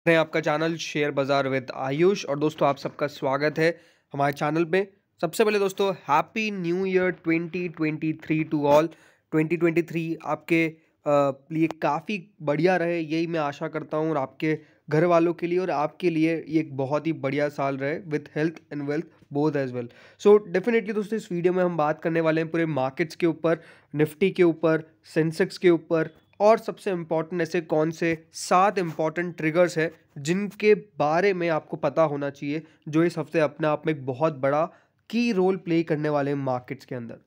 है आपका channel share बाजार विद आयुष। और दोस्तों आप सबका स्वागत है हमारे चैनल पे। सबसे पहले दोस्तों happy new year 2023 to all. 2023 आपके लिए काफ़ी बढ़िया रहे, यही मैं आशा करता हूँ, और आपके घर वालों के लिए और आपके लिए ये एक बहुत ही बढ़िया साल रहे with health and wealth both as well. So definitely दोस्तों इस वीडियो में हम बात करने वाले हैं पूरे मार्केट्स के ऊपर, निफ्टी के ऊपर, सेंसेक्स के ऊपर, और सबसे इम्पॉर्टेंट ऐसे कौन से 7 इम्पॉर्टेंट ट्रिगर्स है जिनके बारे में आपको पता होना चाहिए, जो इस हफ्ते अपने आप में एक बहुत बड़ा की रोल प्ले करने वाले हैं मार्केट्स के अंदर।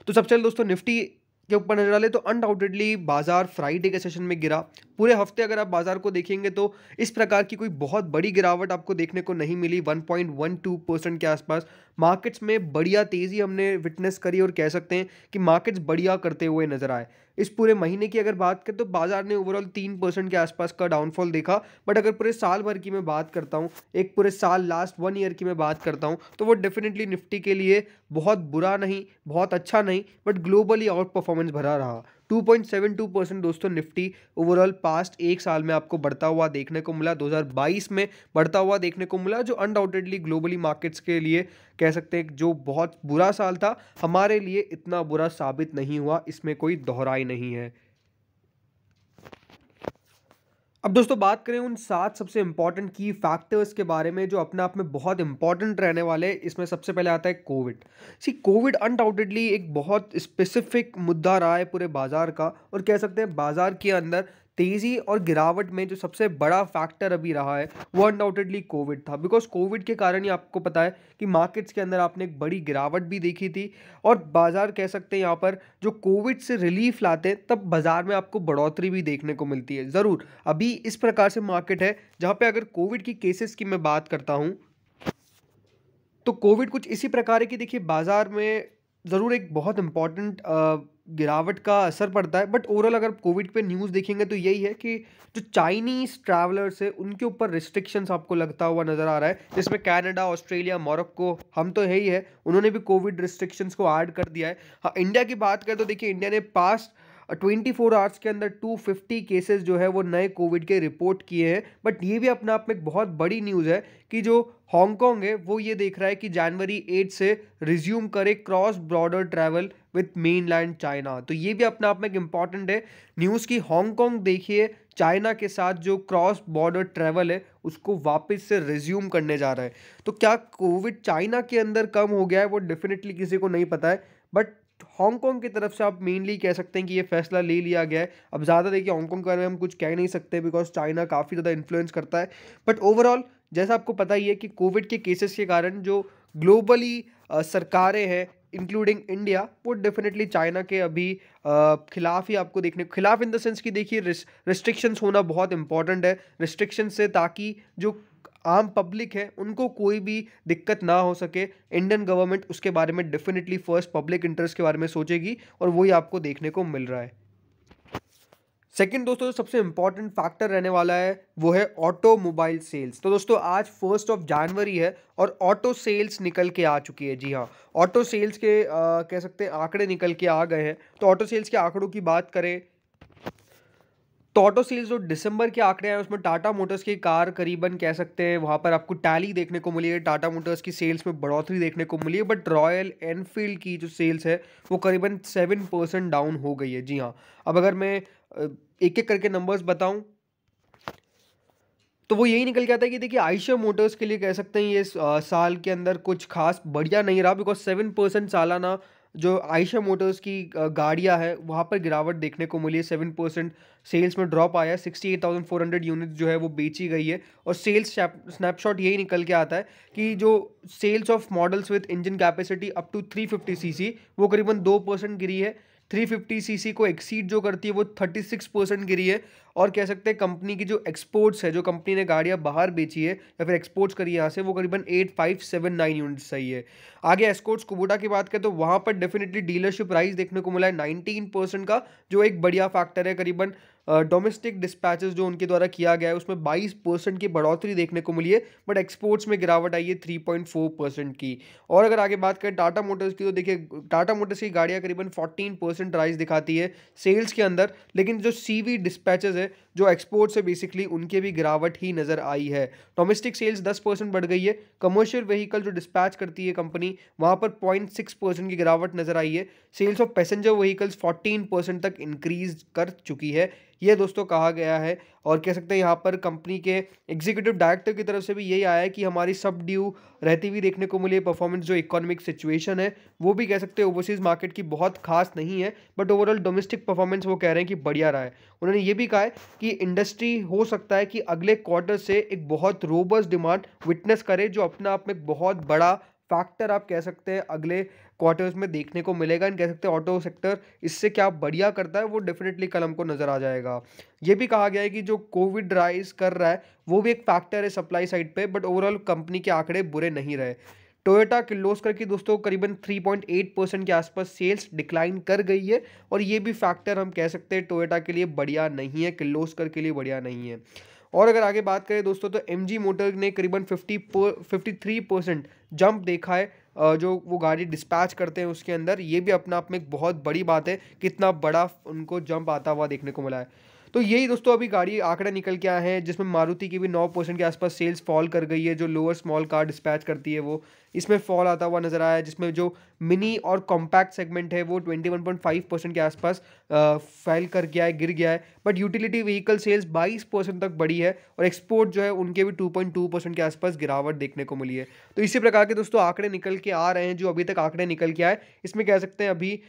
तो सबसे पहले दोस्तों निफ्टी के ऊपर नजर डालें तो अनडाउटेडली बाजार फ्राइडे के सेशन में गिरा। पूरे हफ्ते अगर आप बाजार को देखेंगे तो इस प्रकार की कोई बहुत बड़ी गिरावट आपको देखने को नहीं मिली। 1.12% के आसपास मार्केट्स में बढ़िया तेजी हमने विटनेस करी और कह सकते हैं कि मार्केट्स बढ़िया करते हुए नजर आए। इस पूरे महीने की अगर बात करें तो बाजार ने ओवरऑल 3% के आसपास का डाउनफॉल देखा। बट अगर पूरे साल भर की मैं बात करता हूँ, एक पूरे साल लास्ट 1 ईयर की मैं बात करता हूँ, तो वो डेफिनेटली निफ्टी के लिए बहुत बुरा नहीं, बहुत अच्छा नहीं, बट ग्लोबली आउट परफॉर्मेंस भरा रहा। 2.72% दोस्तों निफ्टी ओवरऑल पास्ट एक साल में आपको बढ़ता हुआ देखने को मिला, 2022 में बढ़ता हुआ देखने को मिला, जो अनडाउटेडली ग्लोबली मार्केट्स के लिए कह सकते हैं जो बहुत बुरा साल था, हमारे लिए इतना बुरा साबित नहीं हुआ, इसमें कोई दोहराई नहीं है। अब दोस्तों बात करें उन 7 सबसे इंपॉर्टेंट की फैक्टर्स के बारे में जो अपने आप में बहुत इंपॉर्टेंट रहने वाले हैं। इसमें सबसे पहले आता है कोविड। कोविड अनडाउटेडली एक बहुत स्पेसिफिक मुद्दा रहा है पूरे बाजार का, और कह सकते हैं बाजार के अंदर तेजी और गिरावट में जो सबसे बड़ा फैक्टर अभी रहा है वो अनडाउटेडली कोविड था। बिकॉज कोविड के कारण ही आपको पता है कि मार्केट्स के अंदर आपने एक बड़ी गिरावट भी देखी थी, और बाजार कह सकते हैं यहाँ पर जो कोविड से रिलीफ लाते हैं तब बाजार में आपको बढ़ोतरी भी देखने को मिलती है। ज़रूर अभी इस प्रकार से मार्केट है जहाँ पे अगर कोविड की केसेस की मैं बात करता हूँ तो कोविड कुछ इसी प्रकार है कि देखिए बाजार में ज़रूर एक बहुत इंपॉर्टेंट गिरावट का असर पड़ता है। बट ओवरऑल अगर कोविड पे न्यूज़ देखेंगे तो यही है कि जो चाइनीज़ ट्रैवलर्स है उनके ऊपर रिस्ट्रिक्शंस आपको लगता हुआ नज़र आ रहा है, जिसमें कनाडा, ऑस्ट्रेलिया, मोरक्को, हम तो है ही है, उन्होंने भी कोविड रिस्ट्रिक्शंस को ऐड कर दिया है। हाँ, इंडिया की बात करें तो देखिए इंडिया ने पास्ट 24 आवर्स के अंदर 250 केसेस जो है वो नए कोविड के रिपोर्ट किए हैं। बट ये भी अपने आप में एक बहुत बड़ी न्यूज़ है कि जो हांगकांग है वो ये देख रहा है कि जनवरी 8 से रिज्यूम करे cross border travel with mainland China. तो ये भी अपने आप में एक इम्पॉर्टेंट है न्यूज़ की हांगकांग देखिए चाइना के साथ जो क्रॉस बॉर्डर ट्रैवल है उसको वापस से रिज्यूम करने जा रहा है। तो क्या कोविड चाइना के अंदर कम हो गया है वो डेफिनेटली किसी को नहीं पता है, बट हांगकांग की तरफ से आप मेनली कह सकते हैं कि ये फैसला ले लिया गया है। अब ज़्यादा देखिए हांगकांग के बारे में हम कुछ कह नहीं सकते बिकॉज चाइना काफ़ी ज़्यादा इन्फ्लुएंस करता है। बट ओवरऑल जैसा आपको पता ही है कि कोविड के केसेस के कारण जो ग्लोबली सरकारें हैं इंक्लूडिंग इंडिया, वो डेफिनेटली चाइना के अभी खिलाफ ही आपको देखने खिलाफ इन द सेंस कि देखिए रिस्ट्रिक्शंस होना बहुत इंपॉर्टेंट है। रिस्ट्रिक्शन से ताकि जो आम पब्लिक है उनको कोई भी दिक्कत ना हो सके, इंडियन गवर्नमेंट उसके बारे में डेफिनेटली फर्स्ट पब्लिक इंटरेस्ट के बारे में सोचेगी, और वही आपको देखने को मिल रहा है। सेकंड दोस्तों जो सबसे इंपॉर्टेंट फैक्टर रहने वाला है वो है ऑटोमोबाइल सेल्स। तो दोस्तों आज 1 जनवरी है और ऑटो सेल्स निकल के आ चुकी है। जी हाँ, ऑटो सेल्स के कह सकते हैं आंकड़े निकल के आ गए हैं। तो ऑटो सेल्स के आंकड़ों की बात करें तो ऑटो सेल्स जो दिसंबर के आंकड़े हैं उसमें टाटा मोटर्स की कार करीबन कह सकते हैं वहाँ पर आपको टैली देखने को मिली है, टाटा मोटर्स की सेल्स में बढ़ोतरी देखने को मिली है। बट रॉयल एनफील्ड की जो सेल्स है वो करीबन 7% डाउन हो गई है। जी हाँ, अब अगर मैं एक एक करके नंबर्स बताऊं तो वो यही निकल के आता है कि देखिए आयशर मोटर्स के लिए कह सकते हैं ये साल के अंदर कुछ खास बढ़िया नहीं रहा, बिकॉज 7% सालाना जो आयशर मोटर्स की गाड़ियां है वहाँ पर गिरावट देखने को मिली है। 7% सेल्स में ड्रॉप आया है, 68,400 यूनिट जो है वो बेची गई है। और सेल्स स्नैपशॉट यही निकल के आता है कि जो sales of models with engine capacity up to 350 cc वो करीबन 2% गिरी है। 350 सीसी को एक्सीड जो करती है वो 36% गिरी है। और कह सकते हैं कंपनी की जो एक्सपोर्ट्स है, जो कंपनी ने गाड़ियां बाहर बेची है या फिर एक्सपोर्ट्स करी यहाँ से, वो करीबन 8579 यूनिट्स सही है। आगे एस्कॉर्ट्स कुबोटा की बात करें तो वहाँ पर डेफिनेटली डीलरशिप राइज देखने को मिला है 19% का, जो एक बढ़िया फैक्टर है। करीबन डोमेस्टिक डिस्पैचेस जो उनके द्वारा किया गया है उसमें 22% की बढ़ोतरी देखने को मिली है, बट एक्सपोर्ट्स में गिरावट आई है 3.4% की। और अगर आगे बात करें टाटा मोटर्स की, तो देखिए टाटा मोटर्स की गाड़ियाँ करीबन 14% राइज दिखाती है सेल्स के अंदर, लेकिन जो सीवी डिस्पैचेस है जो एक्सपोर्ट्स है बेसिकली उनके भी गिरावट ही नज़र आई है। डोमेस्टिक सेल्स 10% बढ़ गई है, कमर्शियल व्हीकल जो डिस्पैच करती है कंपनी वहाँ पर 0.6% की गिरावट नज़र आई है। सेल्स ऑफ पैसेंजर व्हीकल्स 14% तक इंक्रीज कर चुकी है, ये दोस्तों कहा गया है। और कह सकते हैं यहाँ पर कंपनी के एग्जीक्यूटिव डायरेक्टर की तरफ से भी यही आया है कि हमारी सब ड्यू रहती हुई देखने को मिली है परफॉर्मेंस। जो इकोनॉमिक सिचुएशन है वो भी कह सकते हैं ओवरसीज़ मार्केट की बहुत खास नहीं है, बट ओवरऑल डोमेस्टिक परफॉर्मेंस वो कह रहे हैं कि बढ़िया रहा है। उन्होंने ये भी कहा है कि इंडस्ट्री हो सकता है कि अगले क्वार्टर से एक बहुत रोबस्ट डिमांड विटनेस करे, जो अपने आप में एक बहुत बड़ा फैक्टर आप कह सकते हैं अगले क्वार्टर्स में देखने को मिलेगा। एंड कह सकते हैं ऑटो सेक्टर इससे क्या बढ़िया करता है वो डेफिनेटली कल हमको नज़र आ जाएगा। ये भी कहा गया है कि जो कोविड राइज कर रहा है वो भी एक फैक्टर है सप्लाई साइड पे, बट ओवरऑल कंपनी के आंकड़े बुरे नहीं रहे। टोयोटा किर्लोस्कर की दोस्तों करीबन 3.8% के आसपास सेल्स डिक्लाइन कर गई है, और ये भी फैक्टर हम कह सकते हैं टोयोटा के लिए बढ़िया नहीं है, किर्लोस्कर के लिए बढ़िया नहीं है। और अगर आगे बात करें दोस्तों तो एमजी मोटर ने करीबन 53% जंप देखा है, जो वो गाड़ी डिस्पैच करते हैं उसके अंदर। ये भी अपना आप में एक बहुत बड़ी बात है, कितना बड़ा उनको जंप आता हुआ देखने को मिला है। तो यही दोस्तों अभी गाड़ी आंकड़े निकल के आए हैं, जिसमें मारुति की भी 9% के आसपास सेल्स फॉल कर गई है, जो लोअर स्मॉल कार डिस्पैच करती है वो इसमें फॉल आता हुआ नजर आया है। जिसमें जो मिनी और कॉम्पैक्ट सेगमेंट है वो 21.5% के आसपास फैल कर गया है, गिर गया है। बट यूटिलिटी व्हीकल सेल्स 22% तक बढ़ी है, और एक्सपोर्ट जो है उनके भी 2.2% के आसपास गिरावट देखने को मिली है। तो इसी प्रकार के दोस्तों आंकड़े निकल के आ रहे हैं, जो अभी तक आंकड़े निकल के आए इसमें कह सकते हैं अभी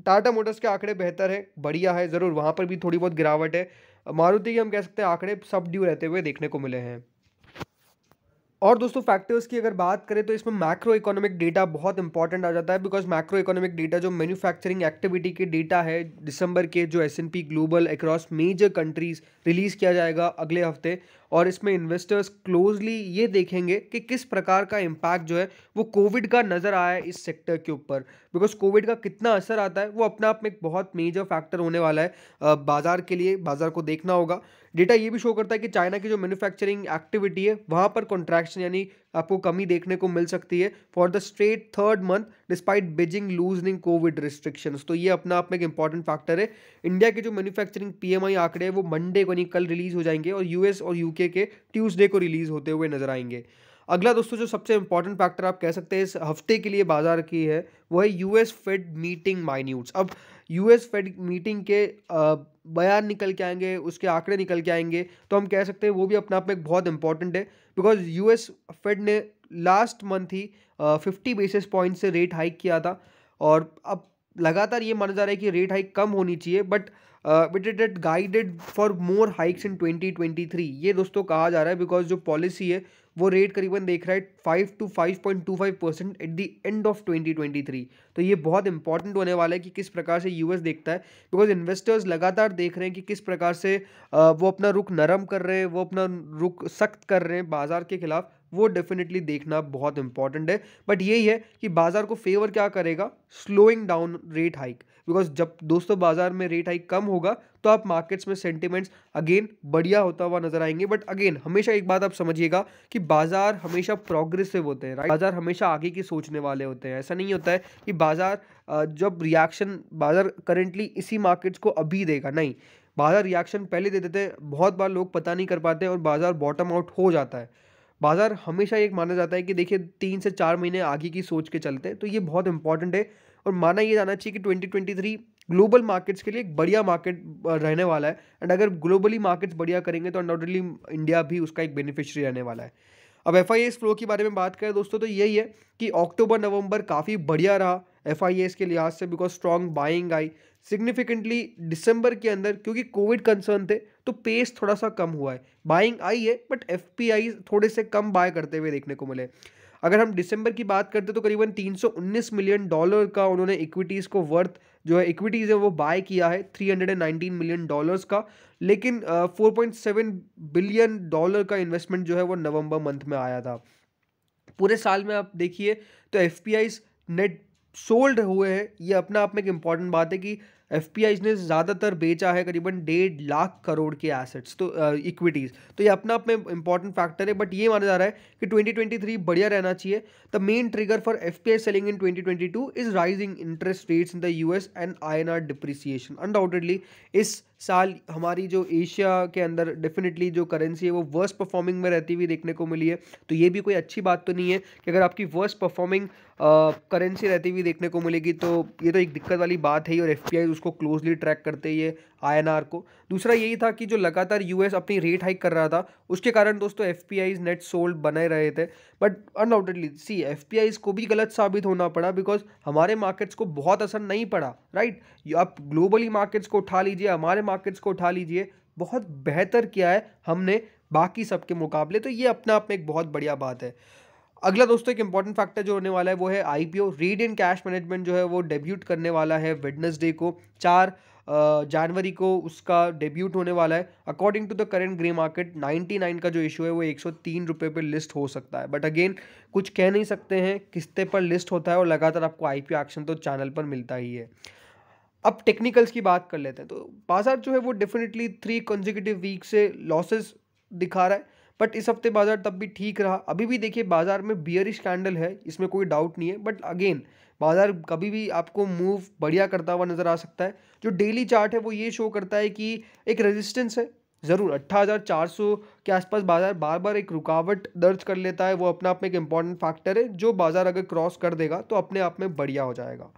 टाटा मोटर्स के आंकड़े बेहतर है, बढ़िया है, ज़रूर वहाँ पर भी थोड़ी बहुत गिरावट है। मारुति के हम कह सकते हैं आंकड़े सब ड्यू रहते हुए देखने को मिले हैं। और दोस्तों फैक्टर्स की अगर बात करें तो इसमें मैक्रो इकोनॉमिक डेटा बहुत इंपॉर्टेंट आ जाता है, बिकॉज मैक्रो इकोनॉमिक डेटा जो मैन्युफैक्चरिंग एक्टिविटी के डेटा है दिसंबर के, जो S&P global across major countries release किया जाएगा अगले हफ्ते। और इसमें इन्वेस्टर्स क्लोजली ये देखेंगे कि किस प्रकार का इम्पैक्ट जो है वो कोविड का नज़र आया है इस सेक्टर के ऊपर, बिकॉज कोविड का कितना असर आता है वो अपने आप में एक बहुत मेजर फैक्टर होने वाला है बाजार के लिए। बाजार को देखना होगा। डेटा ये भी शो करता है कि चाइना की जो मैन्युफैक्चरिंग एक्टिविटी है वहाँ पर कॉन्ट्रैक्शन यानी आपको कमी देखने को मिल सकती है for the straight third month despite Beijing loosening Covid restrictions. तो ये अपना आप में एक इंपॉर्टेंट फैक्टर है। इंडिया के जो मैन्युफैक्चरिंग PMI आंकड़े हैं वो मंडे को नहीं कल रिलीज हो जाएंगे, और US और UK के ट्यूसडे को रिलीज होते हुए नजर आएंगे। अगला दोस्तों जो सबसे इंपॉर्टेंट फैक्टर आप कह सकते हैं इस हफ्ते के लिए बाजार की है वो है US फेड मीटिंग माइन्यूट्स। अब US फेड मीटिंग के बयान निकल के आएंगे, उसके आंकड़े निकल के आएंगे, तो हम कह सकते हैं वो भी अपने आप में एक बहुत इंपॉर्टेंट है, बिकॉज US फेड ने लास्ट मंथ ही 50 बेसिस पॉइंट से रेट हाइक किया था, और अब लगातार ये माना जा रहा है कि रेट हाइक कम होनी चाहिए, but it guided for more hikes in 2023। ये दोस्तों कहा जा रहा है बिकॉज जो पॉलिसी है वो रेट करीबन देख रहा है 5 to 5.25% at the end of 2023। तो ये बहुत इंपॉर्टेंट होने वाला है कि किस प्रकार से US देखता है, बिकॉज इन्वेस्टर्स लगातार देख रहे हैं कि किस प्रकार से वो अपना रुख नरम कर रहे हैं, वो अपना रुख सख्त कर रहे हैं बाजार के खिलाफ। वो डेफिनेटली देखना बहुत इंपॉर्टेंट है। बट यही है कि बाजार को फेवर क्या करेगा, slowing down rate hike, because जब दोस्तों बाजार में रेट हाइक कम होगा तो आप मार्केट्स में सेंटिमेंट्स अगेन बढ़िया होता हुआ नजर आएंगे। बट अगेन हमेशा एक बात आप समझिएगा कि बाजार हमेशा प्रोग्रेसिव होते हैं, राइट। बाजार हमेशा आगे की सोचने वाले होते हैं। ऐसा नहीं होता है कि बाजार जब रिएक्शन बाजार करेंटली इसी मार्केट्स को अभी देगा, नहीं, बाजार रिएक्शन पहले दे देते हैं। बहुत बार लोग पता नहीं कर पाते और बाजार बॉटम आउट हो जाता है। बाजार हमेशा एक माना जाता है कि देखिए 3 से 4 महीने आगे की सोच के चलते हैं, तो ये बहुत इंपॉर्टेंट है। और माना ये जाना चाहिए कि 2023 ग्लोबल मार्केट्स के लिए एक बढ़िया मार्केट रहने वाला है, एंड अगर ग्लोबली मार्केट्स बढ़िया करेंगे तो अनडाउटेडली इंडिया भी उसका एक बेनिफिशियरी रहने वाला है। अब FIS फ्लो के बारे में बात करें दोस्तों तो यही है कि अक्टूबर नवंबर काफ़ी बढ़िया रहा FIS के लिहाज से, because strong buying I significantly. दिसंबर के अंदर क्योंकि कोविड कंसर्न थे तो पेस थोड़ा सा कम हुआ है, बाइंग आई है, बट FPI थोड़े से कम बाय करते हुए देखने को मिले। अगर हम दिसंबर की बात करते तो करीबन $319 मिलियन का उन्होंने इक्विटीज़ को वर्थ जो है इक्विटीज़ है वो बाय किया है $319 मिलियन का। लेकिन 4.7 बिलियन डॉलर का इन्वेस्टमेंट जो है वो नवंबर मंथ में आया था। पूरे साल में आप देखिए तो FPIs नेट सोल्ड हुए हैं। ये अपना आप में एक इंपॉर्टेंट बात है कि एफपीआईज ने ज़्यादातर बेचा है करीबन 1.5 लाख करोड़ के एसेट्स, तो इक्विटीज़। तो ये अपना आप में इंपॉर्टेंट फैक्टर है, बट ये माना जा रहा है कि 2023 बढ़िया रहना चाहिए। The main trigger for FPI selling in 2022 is rising interest rates in the US and INR depreciation. Undoubtedly इस साल हमारी जो एशिया के अंदर डेफिनेटली जो करेंसी है वो वर्स्ट परफॉर्मिंग में रहती हुई देखने को मिली है। तो ये भी कोई अच्छी बात तो नहीं है कि अगर आपकी वर्स्ट परफॉर्मिंग करेंसी रहती हुई देखने को मिलेगी, तो ये तो एक दिक्कत वाली बात है ही, और एफपीआई उसको क्लोजली ट्रैक करते ही है आईएनआर को। दूसरा यही था कि जो लगातार यूएस अपनी रेट हाइक कर रहा था, उसके कारण दोस्तों एफपीआईज नेट सोल्ड बने रहे थे। बट अनडाउटेडली सी एफपीआईज को भी गलत साबित होना पड़ा, बिकॉज हमारे मार्केट्स को बहुत असर नहीं पड़ा, राइट। आप ग्लोबली मार्केट्स को उठा लीजिए, हमारे मार्केट्स को उठा लीजिए, बहुत बेहतर किया है हमने बाकी सबके मुकाबले। तो ये अपने आप में एक बहुत बढ़िया बात है। अगला दोस्तों एक इंपॉर्टेंट फैक्टर जो होने वाला है वो है आईपीओ। रेडियंट कैश मैनेजमेंट जो है वो डेब्यूट करने वाला है वेडनेसडे को, 4 जनवरी को उसका डेब्यूट होने वाला है। According to the current grey market 99 का जो इशू है वो 103 रुपये पर लिस्ट हो सकता है, बट अगेन कुछ कह नहीं सकते हैं, किस्ते पर लिस्ट होता है और लगातार आपको आईपीओ एक्शन तो चैनल पर मिलता ही है। अब टेक्निकल्स की बात कर लेते हैं, तो बाजार जो है वो डेफिनेटली 3 कंसेक्यूटिव वीक से लॉसेस दिखा रहा है, बट इस हफ्ते बाजार तब भी ठीक रहा। अभी भी देखिए बाजार में बियरिश कैंडल है, इसमें कोई डाउट नहीं है, बट अगेन बाजार कभी भी आपको मूव बढ़िया करता हुआ नजर आ सकता है। जो डेली चार्ट है वो ये शो करता है कि एक रेजिस्टेंस है ज़रूर, 18,400 के आसपास बाजार बार बार एक रुकावट दर्ज कर लेता है, वो अपने आप में एक इंपॉर्टेंट फैक्टर है। जो बाजार अगर क्रॉस कर देगा तो अपने आप में बढ़िया हो जाएगा।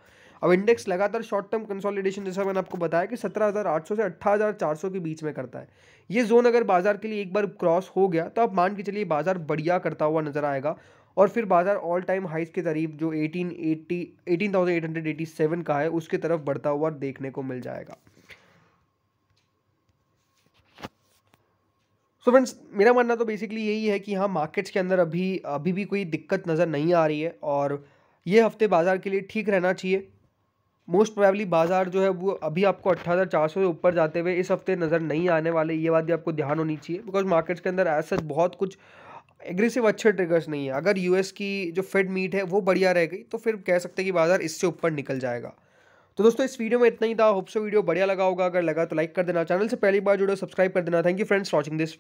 अब इंडेक्स लगातार शॉर्ट टर्म कंसोलिडेशन, जैसा मैंने आपको बताया कि 17,800 से 18,400 के बीच में करता है। ये जोन अगर बाजार के लिए एक बार क्रॉस हो गया तो आप मान के चलिए बाजार बढ़िया करता हुआ नजर आएगा, और फिर बाजार ऑल टाइम हाइस के करीब जो 18,887 का है उसके तरफ बढ़ता हुआ देखने को मिल जाएगा। सो फ्रेंड्स, मेरा मानना तो बेसिकली यही है कि हाँ, मार्केट्स के अंदर अभी भी कोई दिक्कत नज़र नहीं आ रही है, और ये हफ्ते बाजार के लिए ठीक रहना चाहिए। मोस्ट प्रोबेबली बाजार जो है वो अभी आपको 18,400 से ऊपर जाते हुए इस हफ्ते नज़र नहीं आने वाले, ये बात भी आपको ध्यान होनी चाहिए, बिकॉज मार्केट्स के अंदर ऐसा बहुत कुछ एग्रेसिव अच्छे ट्रिगर्स नहीं है। अगर यूएस की जो फेड मीट है वो बढ़िया रह गई तो फिर कह सकते हैं कि बाजार इससे ऊपर निकल जाएगा। तो दोस्तों इस वीडियो में इतना ही था। होप सो वीडियो बढ़िया लगा होगा, अगर लगा तो लाइक कर देना, चैनल से पहली बार जुड़े सब्सक्राइब कर देना। Thank you friends watching this video.